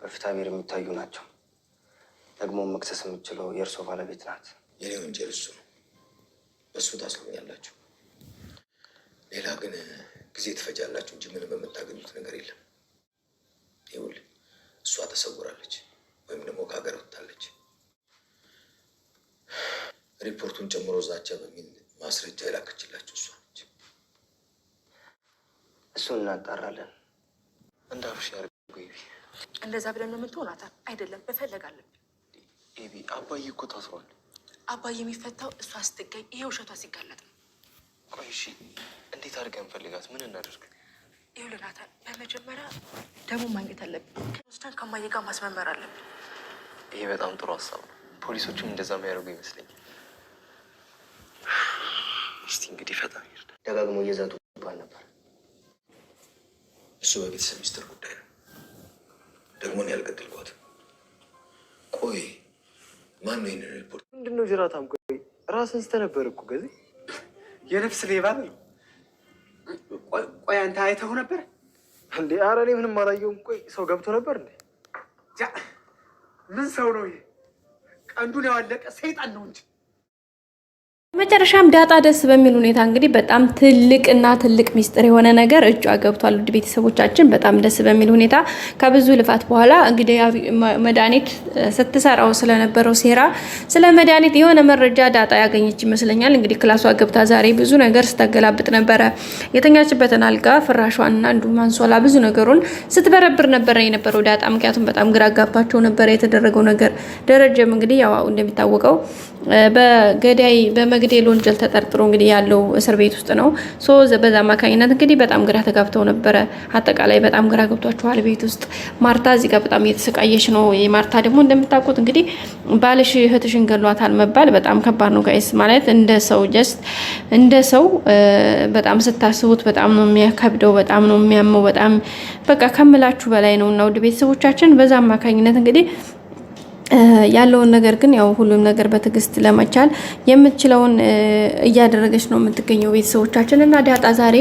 በፍትሐብሔር የሚታዩ ናቸው። ደግሞ መክሰስ የምችለው የእርሶ ባለቤት ናት። የኔ ወንጀል እሱ ነው። በእሱ ታስሩኛላችሁ። ሌላ ግን ጊዜ ትፈጃላችሁ እንጂ ምንም የምታገኙት ነገር የለም። ይኸውልህ እሷ ተሰውራለች ወይም ደግሞ ከሀገር ወጥታለች። ሪፖርቱን ጨምሮ ዛቻ በሚል ማስረጃ የላከችላችሁ እሷ ነች። እሱን እናጣራለን። እንዳልሽ ያርጉ ኤቢ። እንደዛ ብለን ነው የምትሆን ናታን? አይደለም መፈለግ አለብን። ኤቢ አባዬ እኮ ታስሯል። አባዬ የሚፈታው እሷ ስትገኝ ይሄ ውሸቷ ሲጋለጥ ነው። ቆይ እሺ እንዴት አድርገን እንፈልጋት? ምን እናደርግ? ይኸውልህ ናታን፣ በመጀመሪያ ደግሞ ማግኘት አለብን። ከወስዳን ከማየ ጋር ማስመመር አለብን። ይሄ በጣም ጥሩ ሀሳብ ነው። ፖሊሶቹም እንደዛ የሚያደርጉ ይመስለኛል። እስቲ እንግዲህ ፈጣሪ ይርዳል። ደጋግሞ እየዛቱ ባል ነበር። እሱ በቤተሰብ ሚስጥር ጉዳይ ነው። ደግሞ እኔ አልገደልኳትም። ቆይ ማን ነው ይህንን ሪፖርት? ምንድነው ጅራታም? ቆይ ራስን ስተነበር እኮ ገዜ የነፍስ ሌባ ነው። ቆይ አንተ አይተኸው ነበር እንዴ? ኧረ እኔ ምንም አላየሁም። ቆይ ሰው ገብቶ ነበር እንዴ? ምን ሰው ነው ይሄ? ቀንዱን ያዋለቀ ሰይጣን ነው እንጂ። መጨረሻም ዳጣ ደስ በሚል ሁኔታ እንግዲህ በጣም ትልቅ ሚስጥር የሆነ ነገር እጇ ገብቷል። ውድ ቤተሰቦቻችን በጣም ደስ በሚል ሁኔታ ከብዙ ልፋት በኋላ እንግዲህ መድኃኒት ስትሰራው ስለነበረው ሴራ ስለ መድኃኒት የሆነ መረጃ ዳጣ ያገኘች ይመስለኛል። እንግዲህ ክላሷ ገብታ ዛሬ ብዙ ነገር ስታገላብጥ ነበረ። የተኛችበትን አልጋ ፍራሿንና እንዲሁም አንሶላ ብዙ ነገሩን ስትበረብር ነበረ የነበረው ዳጣ። ምክንያቱም በጣም ግራ ጋባቸው ነበረ የተደረገው ነገር። ደረጀም እንግዲህ ያው እንደሚታወቀው በገዳይ በመግደል ወንጀል ተጠርጥሮ እንግዲህ ያለው እስር ቤት ውስጥ ነው። በዛ አማካኝነት እንግዲህ በጣም ግራ ተጋብተው ነበረ። አጠቃላይ በጣም ግራ ገብቷቸዋል ቤት ውስጥ። ማርታ እዚህ ጋር በጣም እየተሰቃየች ነው። ማርታ ደግሞ እንደምታውቁት እንግዲህ ባልሽ እህትሽን ገሏታል መባል በጣም ከባድ ነው ጋይስ። ማለት እንደ ሰው በጣም ስታስቡት በጣም ነው የሚያከብደው፣ በጣም ነው የሚያመው፣ በጣም በቃ ከምላችሁ በላይ ነው። እና ውድ ቤተሰቦቻችን በዛ አማካኝነት እንግዲህ ያለውን ነገር ግን ያው ሁሉም ነገር በትዕግስት ለመቻል የምትችለውን እያደረገች ነው የምትገኘው ቤተሰቦቻችን። እና ዳጣ ዛሬ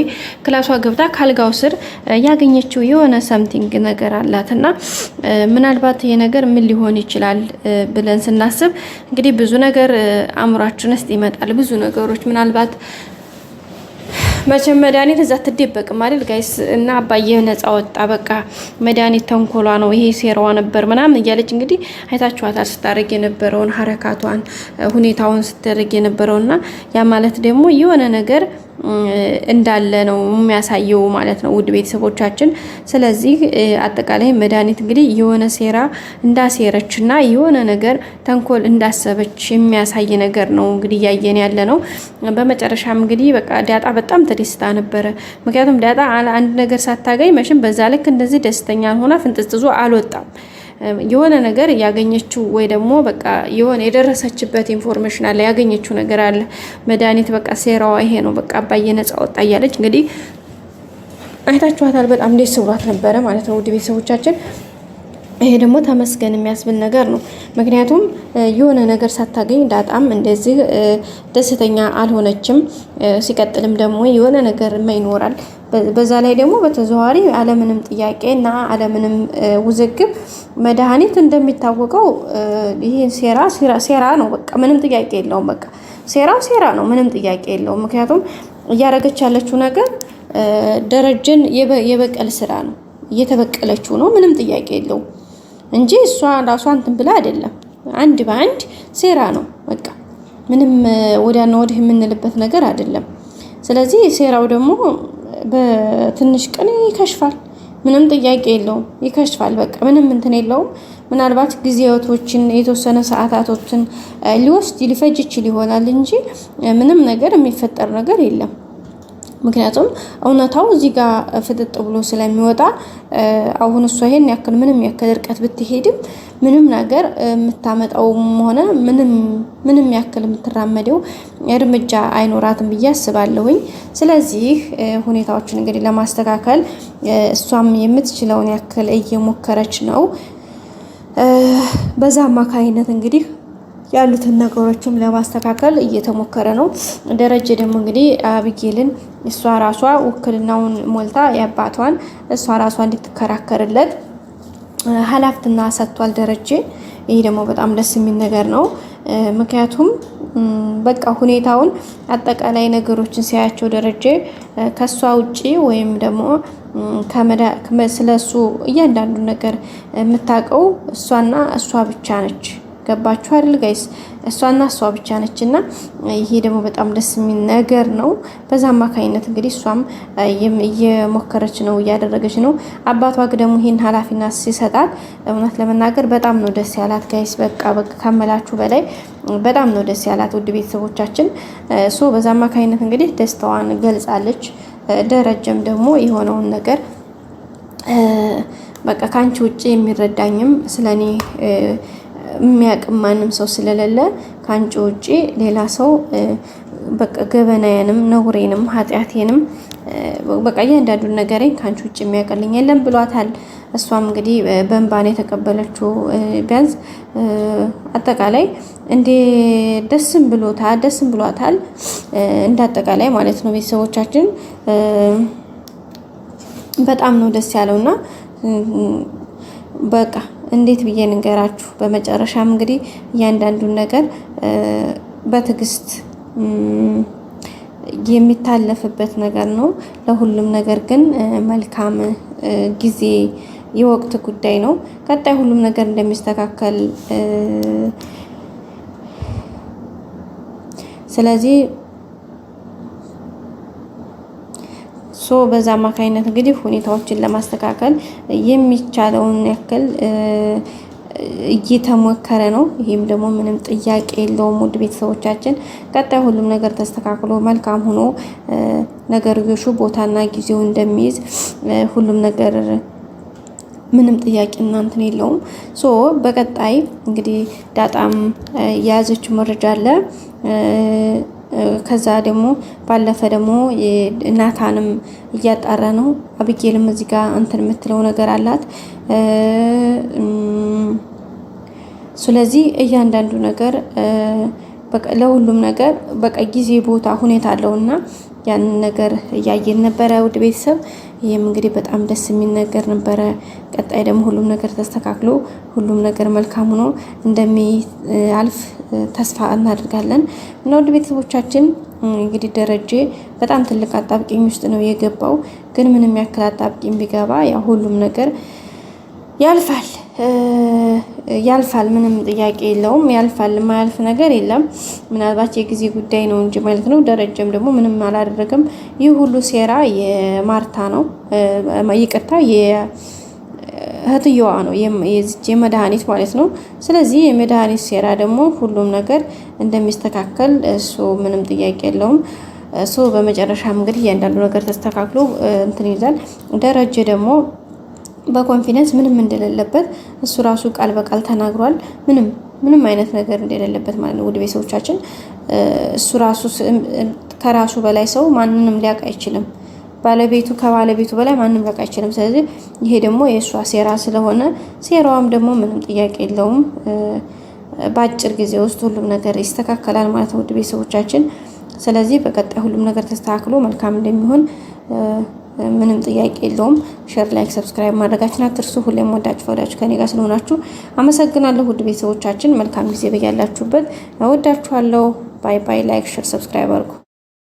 ክላሷ ገብታ ካልጋው ስር ያገኘችው የሆነ ሰምቲንግ ነገር አላትና ምናልባት ይሄ ነገር ምን ሊሆን ይችላል ብለን ስናስብ እንግዲህ ብዙ ነገር አእምሯችን ውስጥ ይመጣል። ብዙ ነገሮች ምናልባት መቼም መድኃኒት እዛ ትደበቅም አይደል ጋይስ? እና አባዬ ነፃ ወጣ፣ በቃ መድኃኒት ተንኮሏ ነው ይሄ ሴራዋ ነበር ምናምን እያለች እንግዲህ አይታችኋታል ስታደርግ የነበረውን ሀረካቷን፣ ሁኔታውን ስታደርግ የነበረውና ያ ማለት ደግሞ የሆነ ነገር እንዳለ ነው የሚያሳየው ማለት ነው ውድ ቤተሰቦቻችን። ስለዚህ አጠቃላይ መድኃኒት እንግዲህ የሆነ ሴራ እንዳሴረችና የሆነ ነገር ተንኮል እንዳሰበች የሚያሳይ ነገር ነው እንግዲህ እያየን ያለ ነው። በመጨረሻም እንግዲህ በቃ ዳጣ በጣም ተደስታ ነበረ። ምክንያቱም ዳጣ አንድ ነገር ሳታገኝ መቼም በዛ ልክ እንደዚህ ደስተኛ ሆና ፍንጥዝጥዞ አልወጣም። የሆነ ነገር ያገኘችው ወይ ደግሞ በቃ የሆነ የደረሰችበት ኢንፎርሜሽን አለ፣ ያገኘችው ነገር አለ። መድኃኒት በቃ ሴራዋ ይሄ ነው፣ በቃ አባዬ ነፃ ወጣ እያለች እንግዲህ አይታችኋታል። በጣም ደስ ብሏት ነበረ ማለት ነው ውድ ቤተሰቦቻችን። ይሄ ደግሞ ተመስገን የሚያስብል ነገር ነው። ምክንያቱም የሆነ ነገር ሳታገኝ ዳጣም እንደዚህ ደስተኛ አልሆነችም። ሲቀጥልም ደግሞ የሆነ ነገር ይኖራል። በዛ ላይ ደግሞ በተዘዋዋሪ አለምንም ጥያቄ እና አለምንም ውዝግብ መድኃኒት እንደሚታወቀው ይሄ ሴራ ነው። በቃ ምንም ጥያቄ የለውም። በቃ ሴራው ሴራ ነው፣ ምንም ጥያቄ የለውም። ምክንያቱም እያደረገች ያለችው ነገር ደረጀን የበቀል ስራ ነው፣ እየተበቀለችው ነው። ምንም ጥያቄ የለውም እንጂ እሷ ራሷን እንትን ብላ አይደለም። አንድ በአንድ ሴራ ነው። በቃ ምንም ወዲያና ወዲህ የምንልበት ነገር አይደለም። ስለዚህ ሴራው ደግሞ በትንሽ ቀን ይከሽፋል። ምንም ጥያቄ የለውም፣ ይከሽፋል። በቃ ምንም እንትን የለውም። ምናልባት ጊዜያቶችን የተወሰነ ሰዓታቶችን ሊፈጅ ይችል ይሆናል እንጂ ምንም ነገር የሚፈጠር ነገር የለም። ምክንያቱም እውነታው እዚህ ጋር ፍጥጥ ብሎ ስለሚወጣ አሁን እሷ ይሄን ያክል ምንም ያክል ርቀት ብትሄድም ምንም ነገር የምታመጣውም ሆነ ምንም ያክል የምትራመደው እርምጃ አይኖራትም ብዬ አስባለሁኝ። ስለዚህ ሁኔታዎችን እንግዲህ ለማስተካከል እሷም የምትችለውን ያክል እየሞከረች ነው። በዛ አማካይነት እንግዲህ ያሉትን ነገሮችም ለማስተካከል እየተሞከረ ነው። ደረጀ ደግሞ እንግዲህ አብጌልን እሷ ራሷ ውክልናውን ሞልታ ያባቷን እሷ ራሷ እንድትከራከርለት ኃላፊነትና ሰጥቷል ደረጀ። ይሄ ደግሞ በጣም ደስ የሚል ነገር ነው። ምክንያቱም በቃ ሁኔታውን አጠቃላይ ነገሮችን ሲያያቸው ደረጀ ከሷ ውጪ ወይም ደግሞ ስለሱ እያንዳንዱ ነገር የምታውቀው እሷና እሷ ብቻ ነች። ገባችሁ አይደል ጋይስ? እሷና እሷ ብቻ ነችና ይሄ ደግሞ በጣም ደስ የሚል ነገር ነው። በዛ አማካኝነት እንግዲህ እሷም እየሞከረች ነው፣ እያደረገች ነው። አባቷ ደግሞ ይሄን ኃላፊነት ሲሰጣት እውነት ለመናገር በጣም ነው ደስ ያላት ጋይስ። በቃ ከመላችሁ በላይ በጣም ነው ደስ ያላት ውድ ቤተሰቦቻችን። በዛ አማካኝነት እንግዲህ ደስታዋን ገልጻለች። ደረጀም ደግሞ የሆነውን ነገር በቃ ካንቺ ውጪ የሚረዳኝም ስለኔ የሚያውቅ ማንም ሰው ስለሌለ ካንቺ ውጪ ሌላ ሰው በቃ ገበናዬንም ነውሬንም ኃጢአቴንም በቃ እያንዳንዱን ነገሬን ካንቺ ውጪ የሚያውቅልኝ የለም ብሏታል። እሷም እንግዲህ በእንባን የተቀበለችው ቢያንስ አጠቃላይ እንደ ደስም ብሏታል እንዳጠቃላይ ማለት ነው። ቤተሰቦቻችን በጣም ነው ደስ ያለውና በቃ እንዴት ብዬ ንገራችሁ። በመጨረሻም እንግዲህ እያንዳንዱን ነገር በትዕግስት የሚታለፍበት ነገር ነው። ለሁሉም ነገር ግን መልካም ጊዜ የወቅት ጉዳይ ነው። ቀጣይ ሁሉም ነገር እንደሚስተካከል ስለዚህ በዛ አማካኝነት እንግዲህ ሁኔታዎችን ለማስተካከል የሚቻለውን ያክል እየተሞከረ ነው። ይሄም ደግሞ ምንም ጥያቄ የለውም ውድ ቤተሰቦቻችን። ቀጣይ ሁሉም ነገር ተስተካክሎ መልካም ሆኖ ነገርዮሹ ቦታና ጊዜው እንደሚይዝ ሁሉም ነገር ምንም ጥያቄ እናንተን የለውም። በቀጣይ እንግዲህ ዳጣም የያዘችው መረጃ አለ። ከዛ ደግሞ ባለፈ ደግሞ ናታንም እያጣራ ነው። አብጌልም እዚህ ጋር እንትን የምትለው ነገር አላት። ስለዚህ እያንዳንዱ ነገር በቃ ለሁሉም ነገር በቃ ጊዜ፣ ቦታ፣ ሁኔታ አለውና ያንን ነገር እያየን ነበረ ውድ ቤተሰብ። ይህም እንግዲህ በጣም ደስ የሚል ነገር ነበረ። ቀጣይ ደግሞ ሁሉም ነገር ተስተካክሎ ሁሉም ነገር መልካም ሆኖ እንደሚያልፍ ተስፋ እናደርጋለን እና ውድ ቤተሰቦቻችን እንግዲህ ደረጀ በጣም ትልቅ አጣብቂኝ ውስጥ ነው የገባው። ግን ምንም ያክል አጣብቂኝ ቢገባ ያው ሁሉም ነገር ያልፋል፣ ምንም ጥያቄ የለውም። ያልፋል፣ የማያልፍ ነገር የለም። ምናልባት የጊዜ ጉዳይ ነው እንጂ ማለት ነው። ደረጀም ደግሞ ምንም አላደረገም። ይህ ሁሉ ሴራ የማርታ ነው፣ ይቅርታ እህትየዋ ነው፣ የመድኃኒት ማለት ነው። ስለዚህ የመድኃኒት ሴራ ደግሞ ሁሉም ነገር እንደሚስተካከል እሱ ምንም ጥያቄ የለውም። በመጨረሻም እንግዲህ እያንዳንዱ ነገር ተስተካክሎ እንትን ይላል። ደረጀ ደግሞ በኮንፊደንስ ምንም እንደሌለበት እሱ ራሱ ቃል በቃል ተናግሯል። ምንም አይነት ነገር እንደሌለበት ማለት ነው። ውድ ቤተሰቦቻችን እሱ ራሱ ከራሱ በላይ ሰው ማንንም ሊያውቅ አይችልም። ከባለቤቱ በላይ ማንም ሊያውቅ አይችልም። ስለዚህ ይሄ ደግሞ የእሷ ሴራ ስለሆነ ሴራዋም ደግሞ ምንም ጥያቄ የለውም በአጭር ጊዜ ውስጥ ሁሉም ነገር ይስተካከላል ማለት ነው። ውድ ቤተሰቦቻችን ስለዚህ በቀጣይ ሁሉም ነገር ተስተካክሎ መልካም እንደሚሆን ምንም ጥያቄ የለውም። ሼር፣ ላይክ፣ ሰብስክራይብ ማድረጋችሁን አትርሱ። ሁሌም ወዳችሁ ፈዳችሁ ከኔ ጋር ስለሆናችሁ አመሰግናለሁ። ውድ ቤተሰቦቻችን መልካም ጊዜ በያላችሁበት። እወዳችኋለሁ። ባይ ባይ። ላይክ፣ ሼር፣ ሰብስክራይብ አድርጉ።